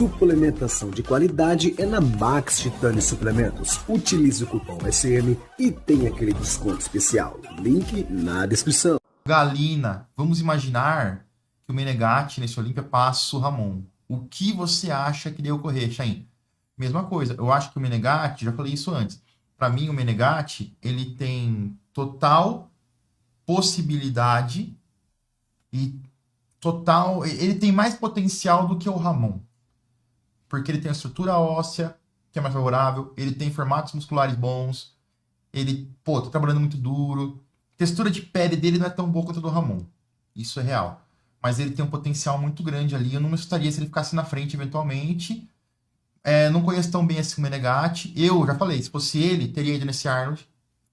Suplementação de qualidade é na Max Titani Suplementos. Utilize o cupom SM e tem aquele desconto especial. Link na descrição. Galina, vamos imaginar que o Menegatti nesse Olímpia passa o Ramon. O que você acha que deve ocorrer, Chain? Mesma coisa, eu acho que o Menegatti, já falei isso antes, para mim o Menegatti, ele tem total possibilidade e total, ele tem mais potencial do que o Ramon. Porque ele tem a estrutura óssea, que é mais favorável, ele tem formatos musculares bons, ele, tá trabalhando muito duro. A textura de pele dele não é tão boa quanto a do Ramon. Isso é real. Mas ele tem um potencial muito grande ali. Eu não me assustaria se ele ficasse na frente eventualmente. Não conheço tão bem assim o Menegatti. Eu já falei, se fosse ele, teria ido nesse Arnold,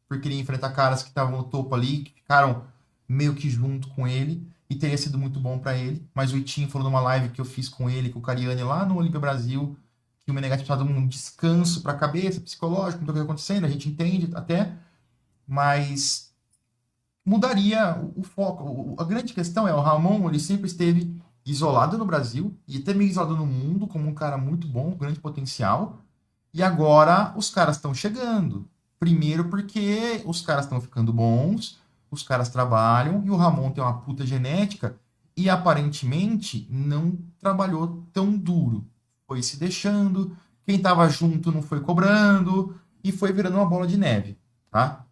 porque ele ia enfrentar caras que estavam no topo ali, que ficaram meio que junto com ele, e teria sido muito bom para ele. Mas o Itinho falou numa live que eu fiz com ele, com o Cariani, lá no Olímpia Brasil, que o Menegatti precisava de um descanso para a cabeça, psicológico, não o que está acontecendo, a gente entende até, mas mudaria o foco. A grande questão é, o Ramon, ele sempre esteve isolado no Brasil, e até meio isolado no mundo, como um cara muito bom, grande potencial, e agora os caras estão chegando. Primeiro porque os caras estão ficando bons, os caras trabalham, e o Ramon tem uma puta genética, e aparentemente não trabalhou tão duro. Foi se deixando, quem tava junto não foi cobrando, e foi virando uma bola de neve, tá?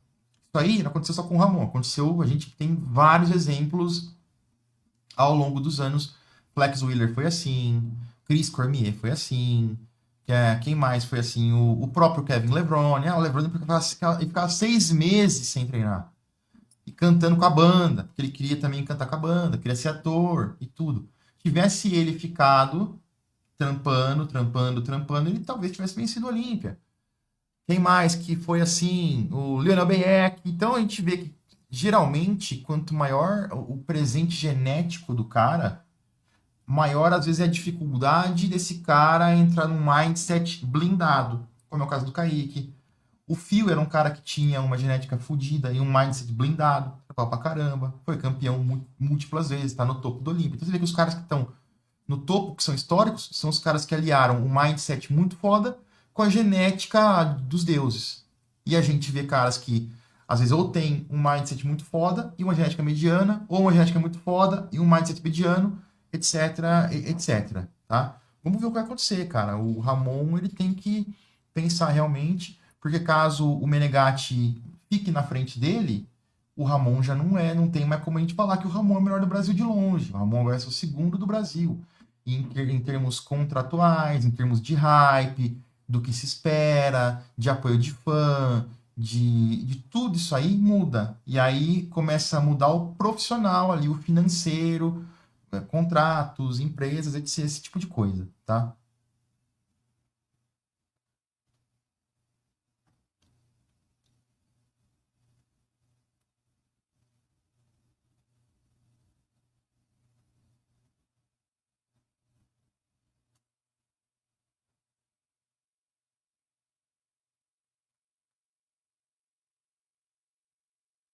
Isso aí não aconteceu só com o Ramon, aconteceu, a gente tem vários exemplos ao longo dos anos. Flex Wheeler foi assim, Chris Cormier foi assim, quem mais foi assim? O próprio Kevin Levrone. O Levrone ficava 6 meses sem treinar. E cantando com a banda, porque ele queria também cantar com a banda, queria ser ator e tudo. Tivesse ele ficado trampando, ele talvez tivesse vencido a Olímpia. Quem mais que foi assim? O Lionel Beyeck. Então a gente vê que, geralmente, quanto maior o presente genético do cara, maior às vezes é a dificuldade desse cara entrar num mindset blindado, como é o caso do Kaique. O Phil era um cara que tinha uma genética fodida e um mindset blindado, trabalhava pra caramba, foi campeão múltiplas vezes, tá no topo do Olímpio. Então você vê que os caras que estão no topo, que são históricos, são os caras que aliaram um mindset muito foda com a genética dos deuses. E a gente vê caras que, às vezes, ou tem um mindset muito foda e uma genética mediana, ou uma genética muito foda e um mindset mediano, etc, etc, tá? Vamos ver o que vai acontecer, cara. O Ramon, ele tem que pensar realmente, porque caso o Menegatti fique na frente dele, o Ramon já não tem mais como a gente falar que o Ramon é o melhor do Brasil de longe. O Ramon vai ser o segundo do Brasil. E em termos contratuais, em termos de hype, do que se espera, de apoio de fã, de tudo isso aí muda. E aí começa a mudar o profissional ali, o financeiro, contratos, empresas, etc, esse tipo de coisa, tá?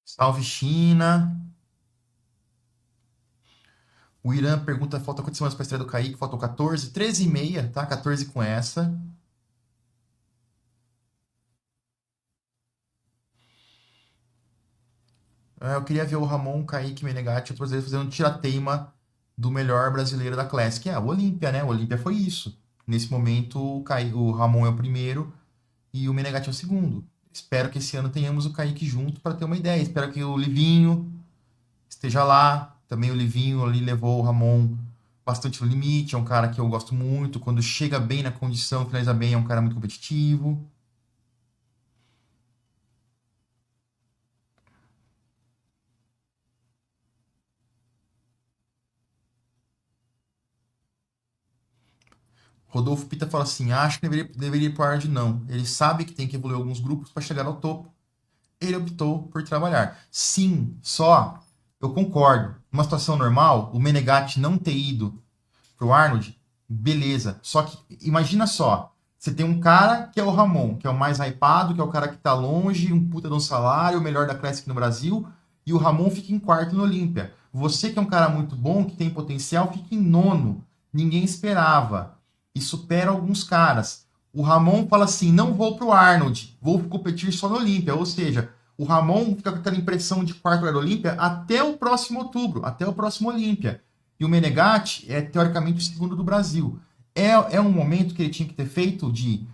Salve China. O Irã pergunta, falta quantas semanas para a estreia do Kaique? Faltam 14, 13 e meia, tá? 14 com essa. Eu queria ver o Ramon, Kaique, Menegatti, outros brasileiros fazendo um tirateima do melhor brasileiro da Classic. O Olímpia, né? O Olímpia foi isso. Nesse momento, o Ramon é o primeiro e o Menegatti é o segundo. Espero que esse ano tenhamos o Kaique junto para ter uma ideia. Espero que o Livinho esteja lá. Também o Livinho ali levou o Ramon bastante no limite. É um cara que eu gosto muito. Quando chega bem na condição, finaliza bem, é um cara muito competitivo. Rodolfo Pita fala assim: acho que deveria ir para o Arnold, não. Ele sabe que tem que evoluir alguns grupos para chegar ao topo. Ele optou por trabalhar. Sim, só eu concordo. Numa situação normal, o Menegatti não ter ido pro Arnold, beleza. Só que imagina só, você tem um cara que é o Ramon, que é o mais hypado, que é o cara que tá longe, um puta de um salário, o melhor da Classic no Brasil, e o Ramon fica em quarto no Olímpia. Você que é um cara muito bom, que tem potencial, fica em nono. Ninguém esperava. e supera alguns caras. O Ramon fala assim, não vou pro Arnold, vou competir só no Olímpia. Ou seja, o Ramon fica com aquela impressão de quarto lugar do Olímpia até o próximo outubro, até o próximo Olímpia. E o Menegatti é, teoricamente, o segundo do Brasil. É um momento que ele tinha que ter feito de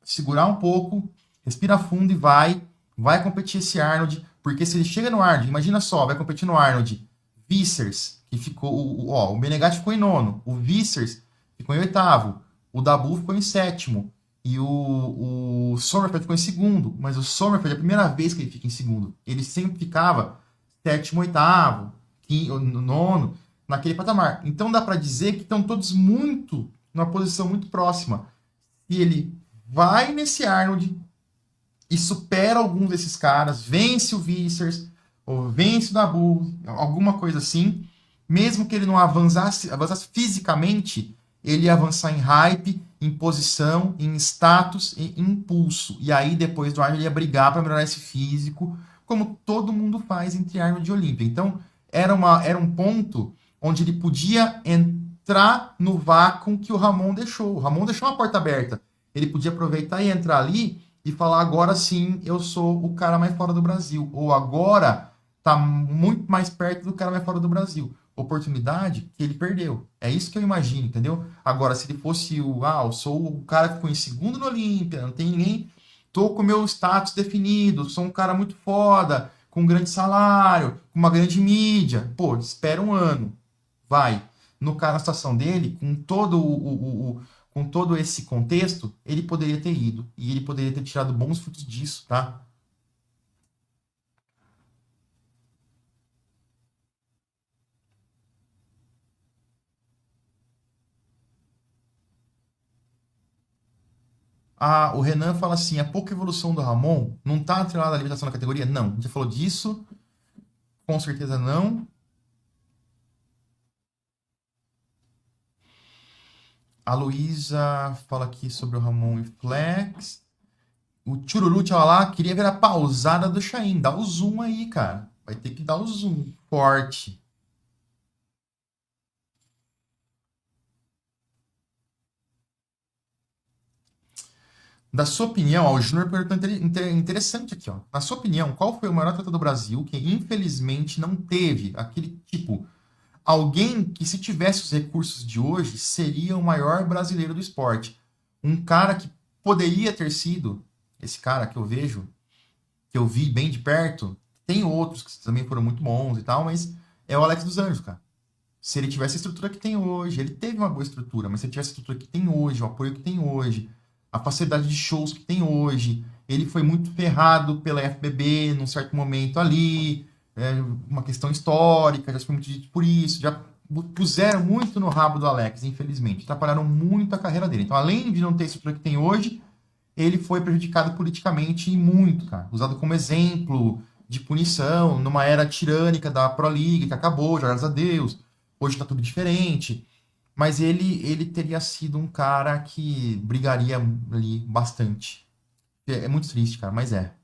segurar um pouco, respira fundo e vai competir esse Arnold, porque se ele chega no Arnold, imagina só, vai competir no Arnold, Vicers, que ficou, o Menegatti ficou em nono, o Vicers ficou em oitavo, o Dabu ficou em sétimo, e o Sommerfeld ficou em segundo, mas o Sommerfeld é a primeira vez que ele fica em segundo, ele sempre ficava sétimo, oitavo, nono, naquele patamar. Então dá para dizer que estão todos numa posição muito próxima. E ele vai nesse Arnold e supera alguns desses caras, vence o Vicers, ou vence o Dabu, alguma coisa assim. Mesmo que ele não avançasse fisicamente, ele ia avançar em hype, em posição, em status e em impulso. E aí, depois do Arnold, ele ia brigar para melhorar esse físico, como todo mundo faz entre Arnold e Olímpia. Então, era um ponto onde ele podia entrar no vácuo que o Ramon deixou. O Ramon deixou uma porta aberta. Ele podia aproveitar e entrar ali e falar, agora sim, eu sou o cara mais fora do Brasil. Ou agora tá muito mais perto do cara mais fora do Brasil. Oportunidade que ele perdeu. É isso que eu imagino, entendeu? Agora, se ele fosse eu sou o cara que ficou em segundo no Olímpia, não tem ninguém, tô com o meu status definido, sou um cara muito foda, com um grande salário, com uma grande mídia. Pô, espera um ano. Vai. No caso, na situação dele, com todo esse contexto, ele poderia ter ido. E ele poderia ter tirado bons frutos disso, tá? O Renan fala assim, a pouca evolução do Ramon não tá atrelada à limitação da categoria? Não. A gente já falou disso. Com certeza não. A Luísa fala aqui sobre o Ramon e Flex. O Chururu, tchau lá, queria ver a pausada do Chain. Dá o zoom aí, cara. Vai ter que dar o zoom forte. Da sua opinião, o Júnior perguntou interessante aqui, ó. Na sua opinião, qual foi o maior atleta do Brasil que infelizmente não teve aquele tipo, alguém que se tivesse os recursos de hoje seria o maior brasileiro do esporte? Um cara que poderia ter sido, esse cara que eu vejo, que eu vi bem de perto, tem outros que também foram muito bons e tal, mas é o Alex dos Anjos, cara. Se ele tivesse a estrutura que tem hoje, ele teve uma boa estrutura, mas se ele tivesse a estrutura que tem hoje, o apoio que tem hoje, a facilidade de shows que tem hoje, ele foi muito ferrado pela FBB num certo momento ali, uma questão histórica, já foi muito dito por isso, já puseram muito no rabo do Alex, infelizmente, atrapalharam muito a carreira dele. Então, além de não ter a estrutura que tem hoje, ele foi prejudicado politicamente e muito, cara, usado como exemplo de punição numa era tirânica da Pro League, que acabou, graças a Deus. Hoje tá tudo diferente. Mas ele teria sido um cara que brigaria ali bastante. É muito triste, cara, mas é.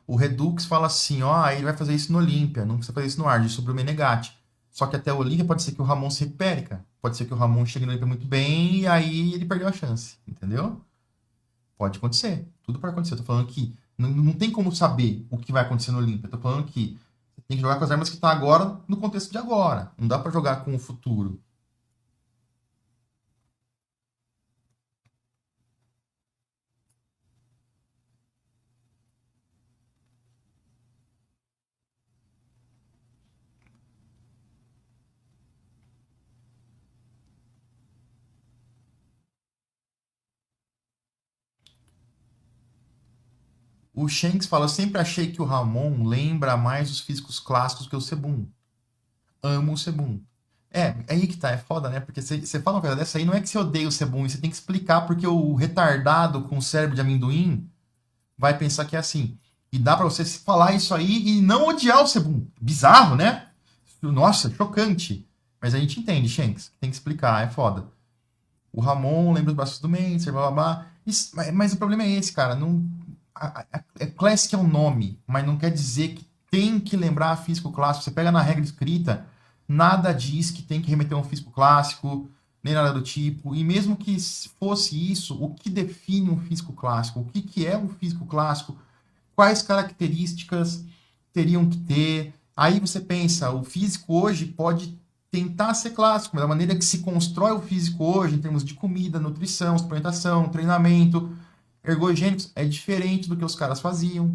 O Redux fala assim, ó, ele vai fazer isso no Olímpia, não precisa fazer isso no Arde, sobre o Menegatti. Só que até o Olímpia pode ser que o Ramon se recupere, cara. Pode ser que o Ramon chegue no Olímpia muito bem e aí ele perdeu a chance, entendeu? Pode acontecer. Tudo pode acontecer. Eu tô falando que não tem como saber o que vai acontecer no Olímpia. Eu tô falando que você tem que jogar com as armas que tá agora no contexto de agora. Não dá pra jogar com o futuro. O Shanks fala, eu sempre achei que o Ramon lembra mais os físicos clássicos que o Sebum. Amo o Sebum. É aí que tá, é foda, né? Porque você fala uma coisa dessa aí, não é que você odeia o Sebum, você tem que explicar porque o retardado com o cérebro de amendoim vai pensar que é assim. E dá pra você falar isso aí e não odiar o Sebum. Bizarro, né? Nossa, chocante. Mas a gente entende, Shanks. Tem que explicar, é foda. O Ramon lembra os braços do Mendes, blá blá blá. Mas o problema é esse, cara. Não, Classic é um nome, mas não quer dizer que tem que lembrar físico clássico. Você pega na regra escrita, nada diz que tem que remeter a um físico clássico, nem nada do tipo. E mesmo que fosse isso, o que define um físico clássico? O que é um físico clássico? Quais características teriam que ter? Aí você pensa, o físico hoje pode tentar ser clássico, mas a maneira que se constrói o físico hoje, em termos de comida, nutrição, suplementação, treinamento, ergogênicos, é diferente do que os caras faziam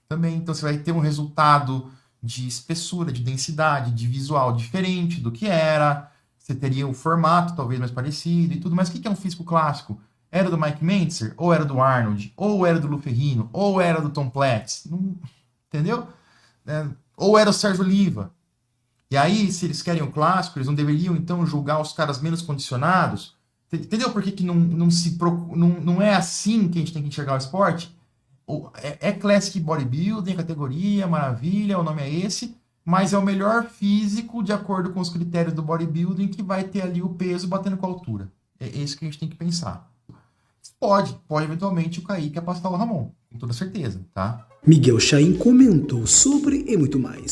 também. Então você vai ter um resultado de espessura, de densidade, de visual diferente do que era. Você teria um formato talvez mais parecido e tudo. Mas o que é um físico clássico? Era do Mike Mentzer? Ou era do Arnold? Ou era do Lou Ferrigno? Ou era do Tom Platz? Não, entendeu? Ou era o Sérgio Oliva? E aí, se eles querem o clássico, eles não deveriam, então, julgar os caras menos condicionados? Entendeu por que não é assim que a gente tem que enxergar o esporte? É Classic Bodybuilding, categoria, maravilha, o nome é esse, mas é o melhor físico de acordo com os critérios do bodybuilding que vai ter ali o peso batendo com a altura. É isso que a gente tem que pensar. Pode eventualmente o Kaique afastar o Ramon, com toda certeza, tá? Miguel Chain comentou sobre e muito mais.